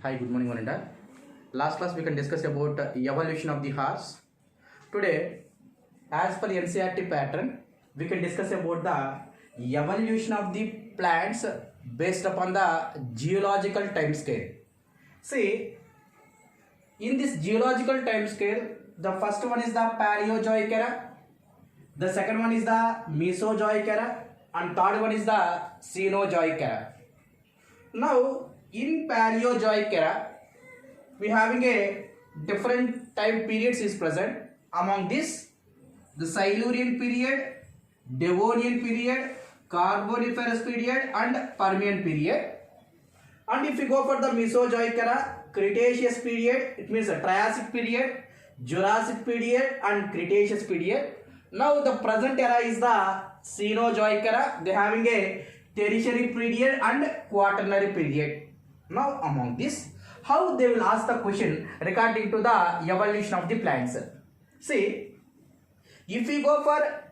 Hi, good morning, one and all. Last class we can discuss about evolution of the horse. Today, as per NCERT pattern, we can discuss about the evolution of the plants based upon the geological time scale. See, in this geological time scale, the first one is the Paleozoic era, the second one is the Mesozoic era, and third one is the Cenozoic era. Now, in Paleozoic era, we having a different time periods is present. Among this, the Silurian period, Devonian period, Carboniferous period, and Permian period. And if you go for the Mesozoic era, Cretaceous period, it means a Triassic period, Jurassic period, and Cretaceous period. Now the present era is the Cenozoic era. They having a Tertiary period and Quaternary period. Now among this, how they will ask the question regarding to the evolution of the plants. See, if we go for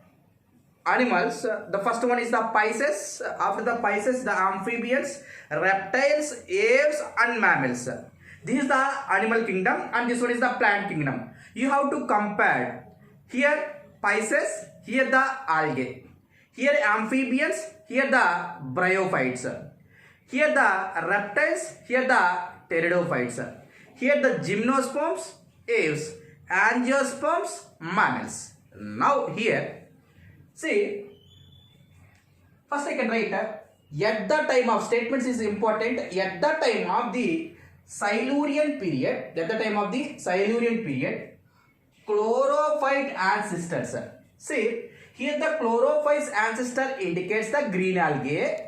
animals, the first one is the Pisces. After the Pisces, the amphibians, reptiles, aves, and mammals. This is the animal kingdom, and this one is the plant kingdom. You have to compare. Here Pisces, here the algae. Here amphibians, here the bryophytes. Here the reptiles, here the pteridophytes. Here the gymnosperms, aves, angiosperms, mammals. Now here, see, first I can write at the time of statements is important. At the time of the Silurian period, chlorophyte ancestors. See, here the chlorophyte ancestor indicates the green algae.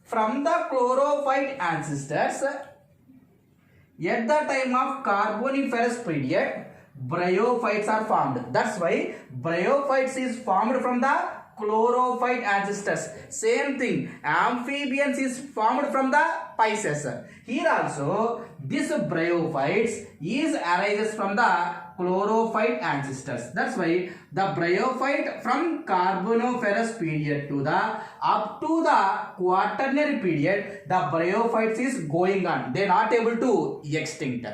From the chlorophyte ancestors, at the time of Carboniferous period, bryophytes are formed. That's why bryophytes is formed from the chlorophyte ancestors. Same thing, amphibians is formed from the Pisces. Here also, this bryophytes is arises from the chlorophyte ancestors. That's why the bryophyte from Carboniferous period to the up to the Quaternary period, the bryophytes is going on. They are not able to extinct.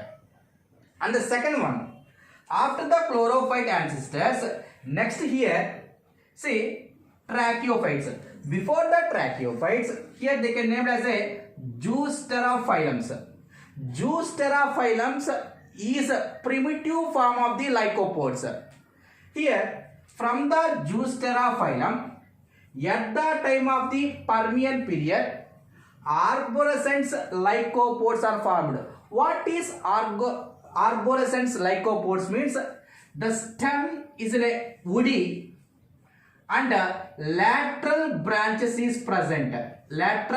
And the second one, after the chlorophyte ancestors, next here, see, tracheophytes. Before the tracheophytes, here they can name as a Zoosterophylums. Zoosterophylums is a primitive form of the lycopods. Here, from the Zoosterophylum, at the time of the Permian period, arborescent lycopods are formed. What is arborescent lycopods means? The stem is a woody and lateral branches is present. That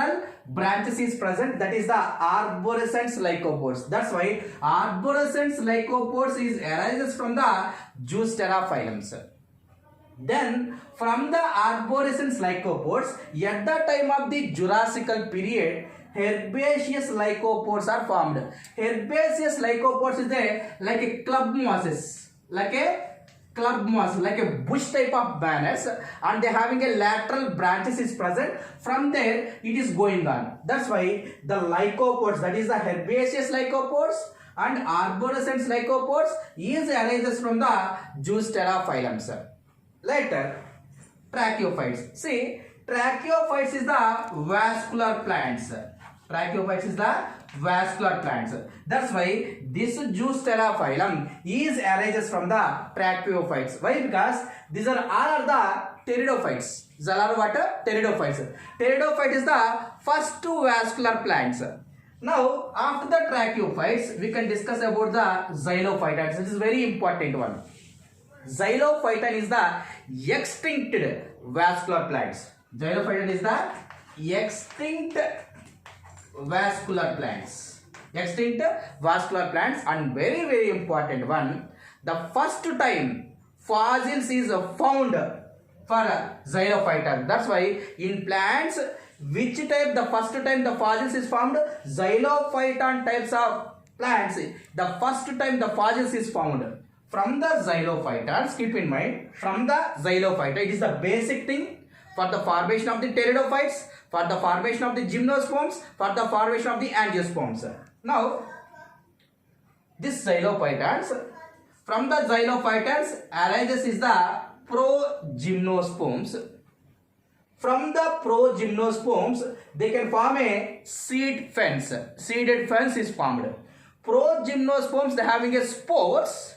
is the arborescent lycopods. That's why arborescent lycopods is arises from the Zoosterophylums. Then from the arborescent lycopods, at the time of the Jurassical period, herbaceous lycopods are formed. Herbaceous lycopods is like a club mosses, like a bush type of banners, and they having a lateral branches is present. From there it is going on. That's why the lycopods, that is the herbaceous lycopods and arborescent lycopods, is arises from the Zoosterophylums. Later, tracheophytes. See, tracheophytes is the vascular plants. That's why this Zoosterophylum is arises from the tracheophytes. Why? Because these are all the pteridophytes. These are all what? Pteridophytes. Pteridophyte is the first two vascular plants. Now, after the tracheophytes, we can discuss about the xylophytes. This is very important one. Xylophyton is the extinct vascular plants. Xylophyton is the extinct vascular plants. And very important one, the first time fossils is found for xylophyton. That's why in plants, which type the first time the fossils is found? Xylophyton types of plants, the first time the fossils is found. From the xylophytons, keep in mind, from the xylophyta, it is the basic thing. For the formation of the pteridophytes, for the formation of the gymnosperms, for the formation of the angiosperms. Now, this xylophytans, from the xylophytans arises is the progymnosperms. From the progymnosperms, they can form a seed fence. Seeded fence is formed. Progymnosperms, they having a spores.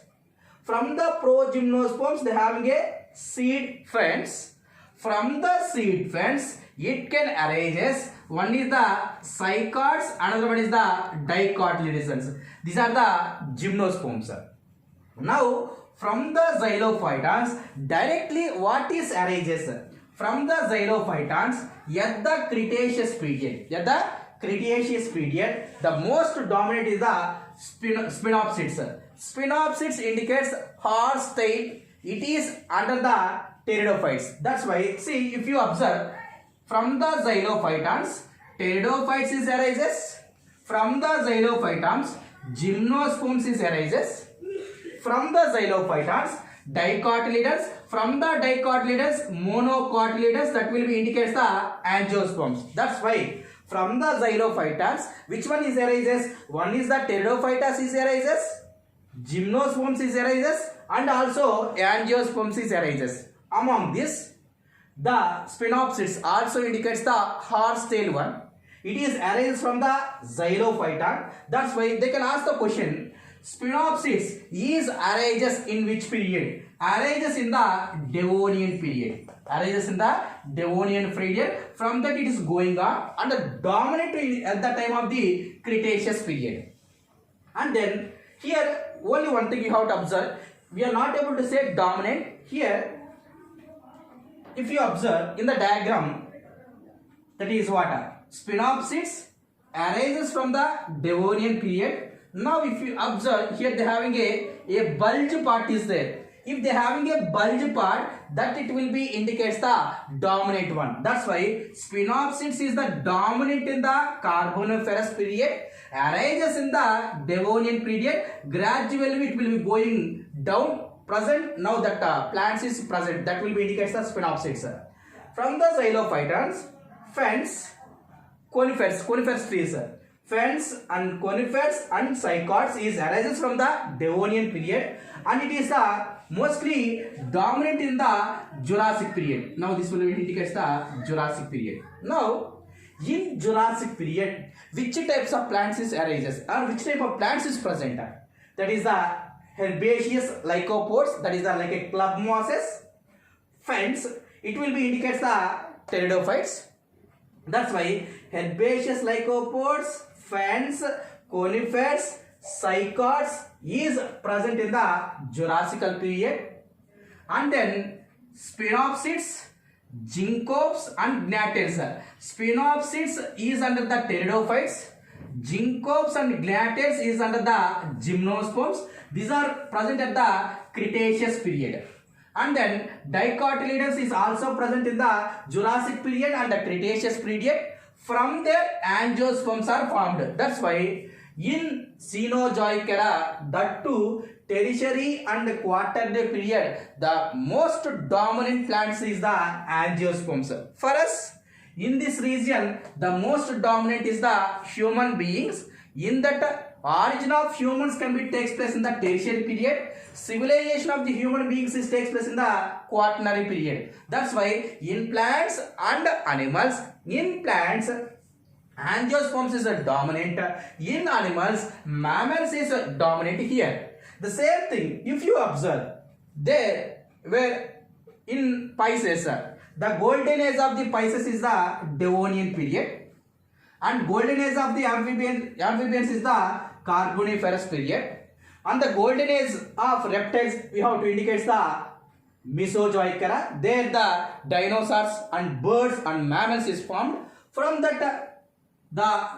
From the progymnosperms, they having a seed fence. From the seed fence, it can arise. One is the cycads, another one is the dicotyledons. These are the gymnosperms. Now, from the xylophytans, directly what is arises? From the xylophytans, at the Cretaceous period, the most dominant is the spinopsids. Spinopsids indicates horse tail. It is under the pteridophytes. That's why, see, if you observe, from the xylophytans, pteridophytes is arises. From the xylophytans, gymnosperms is arises. From the xylophytans, dicotyledons. From the dicotyledons, monocotyledons, that will be indicates the angiosperms. That's why from the xylophytans, which one is arises? One is the pteridophytes is arises, gymnosperms is arises, and also angiosperms is arises. Among this, the spinopsids also indicates the horse tail one. It is arises from the xylophyton. That's why they can ask the question, spinopsids is arises in which period? Arises in the Devonian period. Arises in the Devonian period. From that it is going on and dominant at the time of the Cretaceous period. And then here only one thing you have to observe. We are not able to say dominant. Here, if you observe in the diagram, that is what? Spinopsids arises from the Devonian period. Now if you observe here, they having a bulge part is there. If they having a bulge part, that it will be indicates the dominant one. That's why spinopsids is the dominant in the Carboniferous period, arises in the Devonian period. Gradually it will be going down. Present now that plants is present, that will be indicates the spinopsids. From the xylophytans, fens, conifers trees. Fens and conifers and cycads is arises from the Devonian period, and it is the mostly dominant in the Jurassic period. Now this will indicate the Jurassic period. Now in Jurassic period, which types of plants is arises or which type of plants is present? That is the herbaceous lycopods, that is the like a club mosses. Fens, it will be indicates the pteridophytes. That's why herbaceous lycopods, fens, conifers, cycads is present in the Jurassical period. And then spinopsids, ginkgos and gnatids. Spinopsids is under the pteridophytes. Ginkgos and gnatids is under the gymnosperms. These are present at the Cretaceous period. And then dicotyledons is also present in the Jurassic period and the Cretaceous period. From there angiosperms are formed. That's why in Cenozoic era, that too tertiary and quaternary period, the most dominant plants is the angiosperms. For us, in this region, the most dominant is the human beings. In that, origin of humans can be takes place in the tertiary period. Civilization of the human beings is takes place in the quaternary period. That's why in plants and animals, in plants, angiosperms is a dominant. In animals, mammals is a dominant here. The same thing, if you observe, there were in Pisces, the golden age of the Pisces is the Devonian period. And golden age of the amphibians is the Carboniferous period. And the golden age of reptiles, we have to indicate the Mesozoic era. There the dinosaurs and birds and mammals is formed. From that, the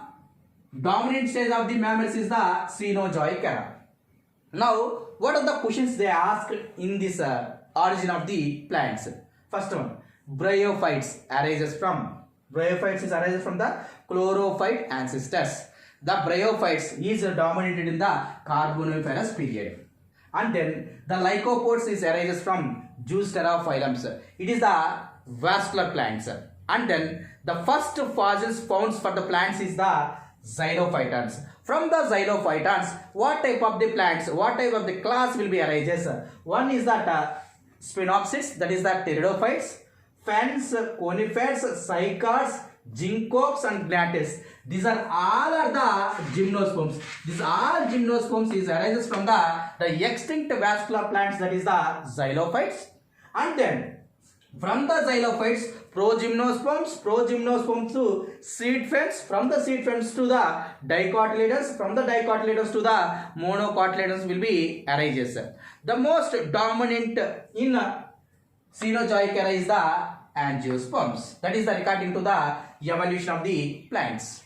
dominant stage of the mammals is the Cenozoic era. Now, what are the questions they asked in this origin of the plants? First one, bryophytes arises from the chlorophyte ancestors. The bryophytes is dominated in the Carboniferous period. And then the lycopods is arises from Juicera phylums. It is the vascular plants. And then the first fossils found for the plants is the xylophytons. From the xylophytons, what type of the plants, what type of the class will be arises? One is that spinopsids, that is the pteridophytes, ferns, conifers, cycads, gyncopes and gnathes. These are all are the gymnosperms. These all gymnosperms is arises from the extinct vascular plants, that is the xylophytes. And then from the xylophytes, progymnosperms to seed ferns, from the seed ferns to the dicotyledons, from the dicotyledons to the monocotyledons will be arises. The most dominant in Cenozoic era is the angiosperms. That is the according to the evolution of the plants.